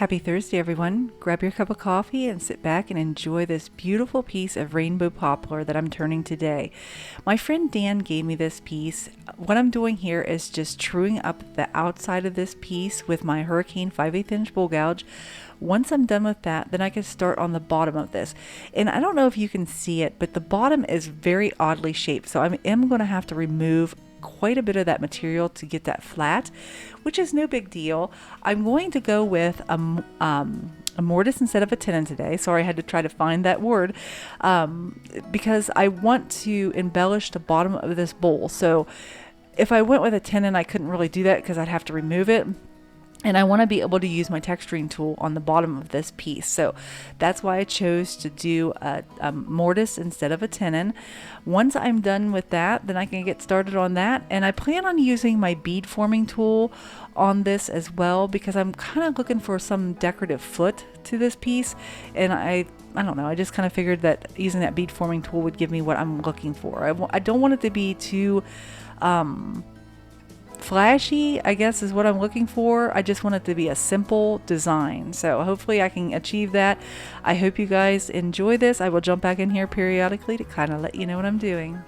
Happy Thursday, everyone. Grab your cup of coffee and sit back and enjoy this beautiful piece of rainbow poplar that I'm turning today. My friend Dan gave me this piece. What I'm doing here is just truing up the outside of this piece with my Hurricane 5/8 inch bowl gouge. Once I'm done with that, then I can start on the bottom of this. And I don't know if you can see it, but the bottom is very oddly shaped. So I am going to have to remove quite a bit of that material to get that flat, which is no big deal. I'm going to go with a mortise instead of a tenon today. Sorry, I had to try to find that word because I want to embellish the bottom of this bowl. So if I went with a tenon, I couldn't really do that because I'd have to remove it. And I want to be able to use my texturing tool on the bottom of this piece. So that's why I chose to do a mortise instead of a tenon. Once I'm done with that, then I can get started on that. And I plan on using my bead forming tool on this as well because I'm kind of looking for some decorative foot to this piece. And I don't know, I just kind of figured that using that bead forming tool would give me what I'm looking for. I don't want it to be too flashy, I guess is what I'm looking for. I just want it to be a simple design. So hopefully I can achieve that. I hope you guys enjoy this. I will jump back in here periodically to kind of let you know what I'm doing.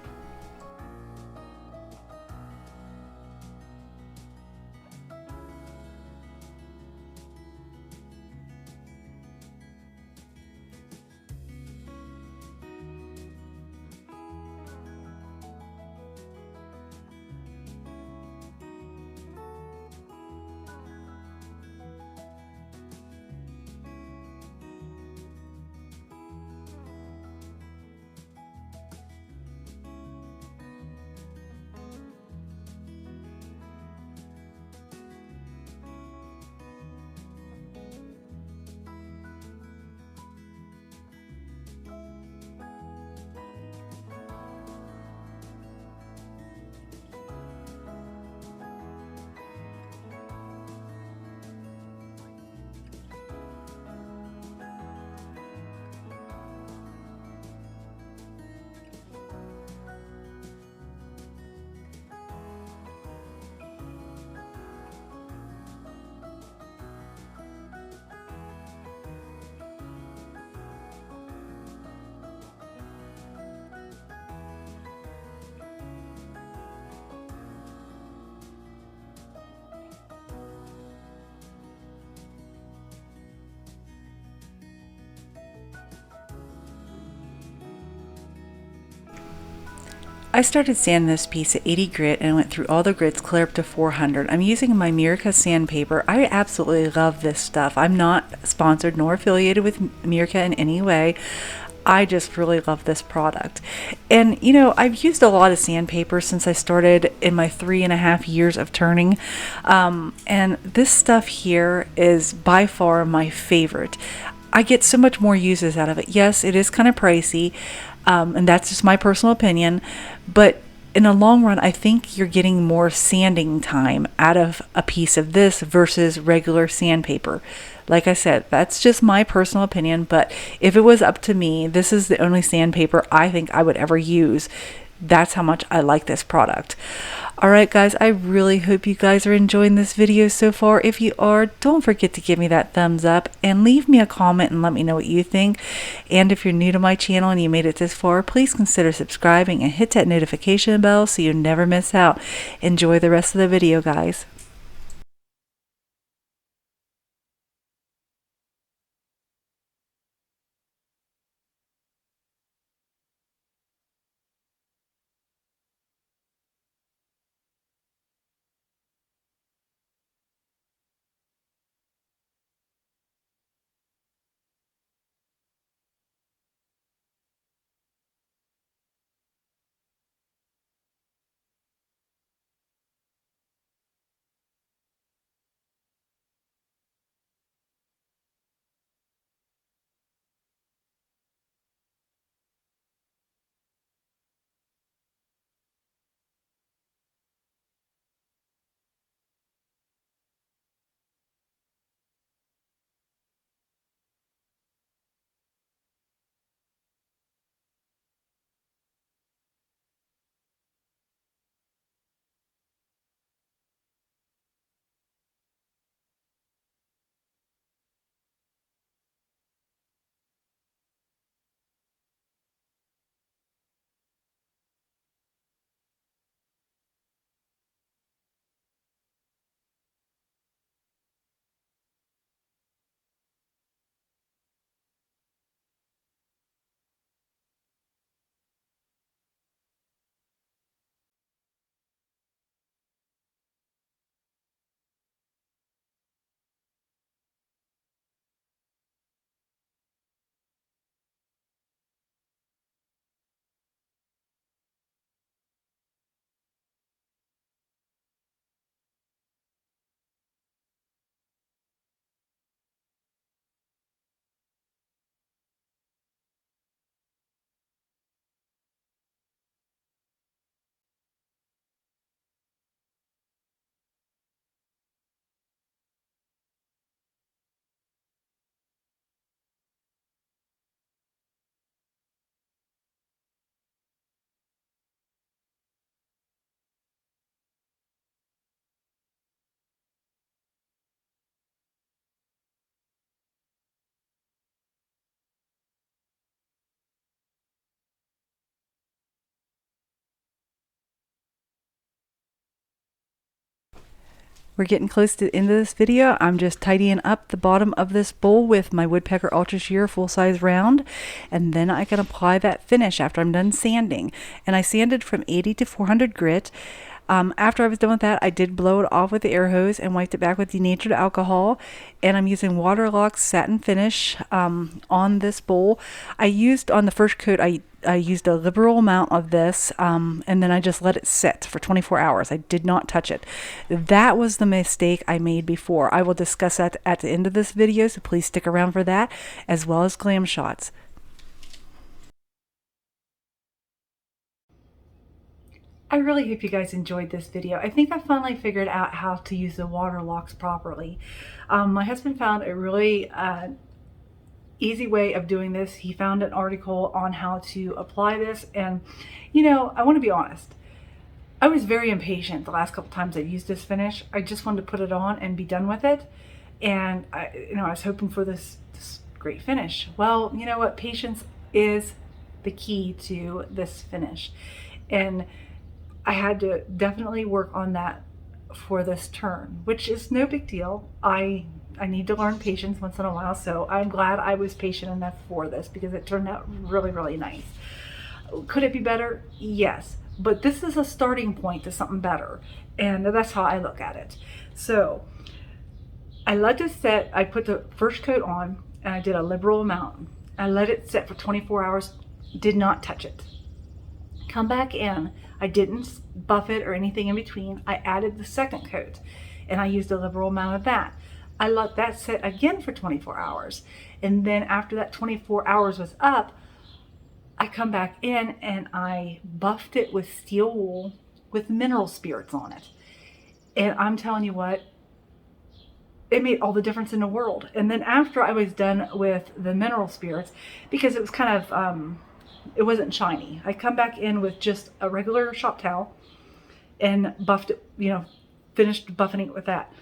I started sanding this piece at 80 grit and went through all the grits clear up to 400. I'm using my Mirica sandpaper. I absolutely love this stuff. I'm not sponsored nor affiliated with Mirica in any way. I just really love this product. And you know, I've used a lot of sandpaper since I started in my 3.5 years of turning. And this stuff here is by far my favorite. I get so much more uses out of it. Yes, it is kind of pricey, and that's just my personal opinion. But in the long run, I think you're getting more sanding time out of a piece of this versus regular sandpaper. Like I said, that's just my personal opinion, but if it was up to me, this is the only sandpaper I think I would ever use. That's how much I like this product. Alright guys, I really hope you guys are enjoying this video so far. If you are, don't forget to give me that thumbs up and leave me a comment and let me know what you think. And if you're new to my channel and you made it this far, please consider subscribing and hit that notification bell so you never miss out. Enjoy the rest of the video, guys. We're getting close to the end of this video. I'm just tidying up the bottom of this bowl with my Woodpecker Ultra Shear full-size round, and then I can apply that finish after I'm done sanding. And I sanded from 80 to 400 grit. After I was done with that, I did blow it off with the air hose and wiped it back with denatured alcohol. And I'm using Waterlock satin finish on this bowl. I used on the first coat, I used a liberal amount of this, and then I just let it sit for 24 hours. I did not touch it. That was the mistake I made before. I will discuss that at the end of this video, so please stick around for that, as well as glam shots. I really hope you guys enjoyed this video. I think I finally figured out how to use the water locks properly. My husband found a really easy way of doing this. He found an article on how to apply this, and you know, I want to be honest, I was very impatient the last couple times I used this finish. I just wanted to put it on and be done with it, and I was hoping for this great finish. Well, you know what, patience is the key to this finish, and I had to definitely work on that for this turn, which is no big deal. I need to learn patience once in a while, so I'm glad I was patient enough for this because it turned out really, really nice. Could it be better? Yes, but this is a starting point to something better, and that's how I look at it. So I let this set. I put the first coat on, and I did a liberal amount. I let it sit for 24 hours, did not touch it. Come back in. I didn't buff it or anything in between. I added the second coat, and I used a liberal amount of that. I let that sit again for 24 hours. And then after that 24 hours was up, I come back in and I buffed it with steel wool with mineral spirits on it. And I'm telling you what, it made all the difference in the world. And then after I was done with the mineral spirits, because it was kind of, it wasn't shiny, I come back in with just a regular shop towel and buffed it, you know, finished buffing it with that.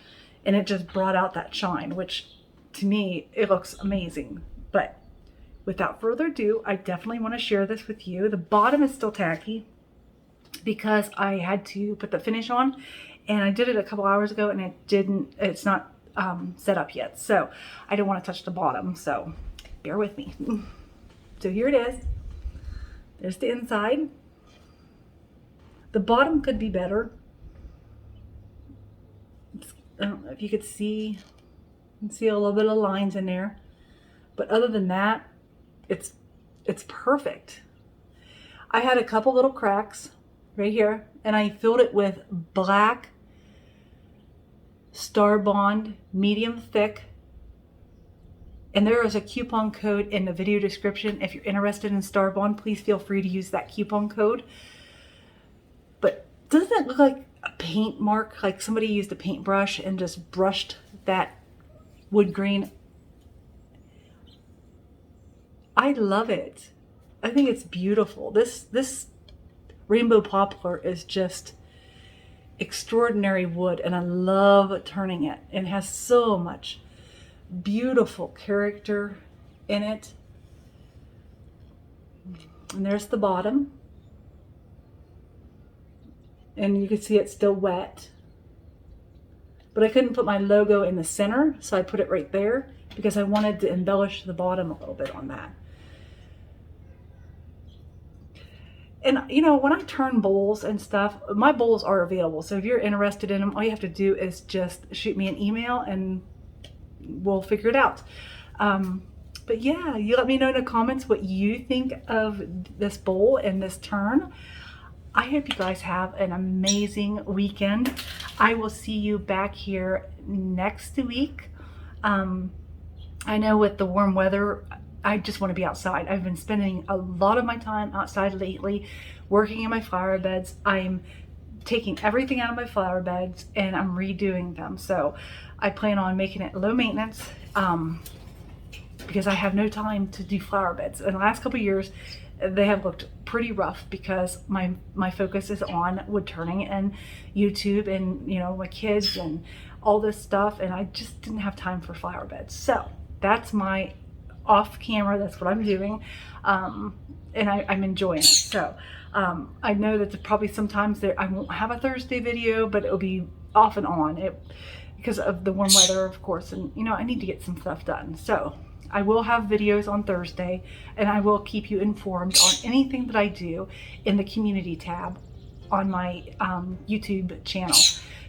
And it just brought out that shine, which to me, it looks amazing. But without further ado, I definitely want to share this with you. The bottom is still tacky because I had to put the finish on, and I did it a couple hours ago, and it's not set up yet. So I don't want to touch the bottom, so bear with me. So here it is. There's the inside. The bottom could be better. I don't know if you could see, you can see a little bit of lines in there, but other than that, it's perfect. I had a couple little cracks right here, and I filled it with black Star Bond medium thick, and there is a coupon code in the video description. If you're interested in Star Bond, please feel free to use that coupon code. But doesn't it look like a paint mark, like somebody used a paintbrush and just brushed that wood grain? I love it. I think it's beautiful. This rainbow poplar is just extraordinary wood, and I love turning it. It has so much beautiful character in it. And there's the bottom. And you can see it's still wet, but I couldn't put my logo in the center, so I put it right there because I wanted to embellish the bottom a little bit on that. And you know, when I turn bowls and stuff, my bowls are available, so if you're interested in them, all you have to do is just shoot me an email and we'll figure it out. But yeah, you let me know in the comments what you think of this bowl and this turn. I hope you guys have an amazing weekend. I will see you back here next week. I know with the warm weather, I just want to be outside. I've been spending a lot of my time outside lately, working in my flower beds. I'm taking everything out of my flower beds and I'm redoing them. So I plan on making it low maintenance because I have no time to do flower beds. In the last couple of years, they have looked pretty rough because my focus is on wood turning and YouTube and, you know, my kids and all this stuff, and I just didn't have time for flower beds. So that's my off camera, that's what I'm doing. And I'm enjoying it. So I know that probably sometimes there I won't have a Thursday video, but it'll be off and on because of the warm weather, of course, and you know, I need to get some stuff done. So I will have videos on Thursday, and I will keep you informed on anything that I do in the community tab on my YouTube channel.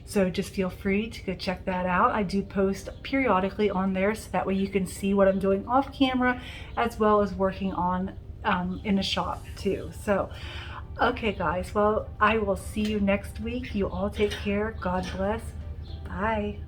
So just feel free to go check that out. I do post periodically on there, so that way you can see what I'm doing off camera as well as working on in the shop too. So okay guys, well, I will see you next week. You all take care. God bless. Bye.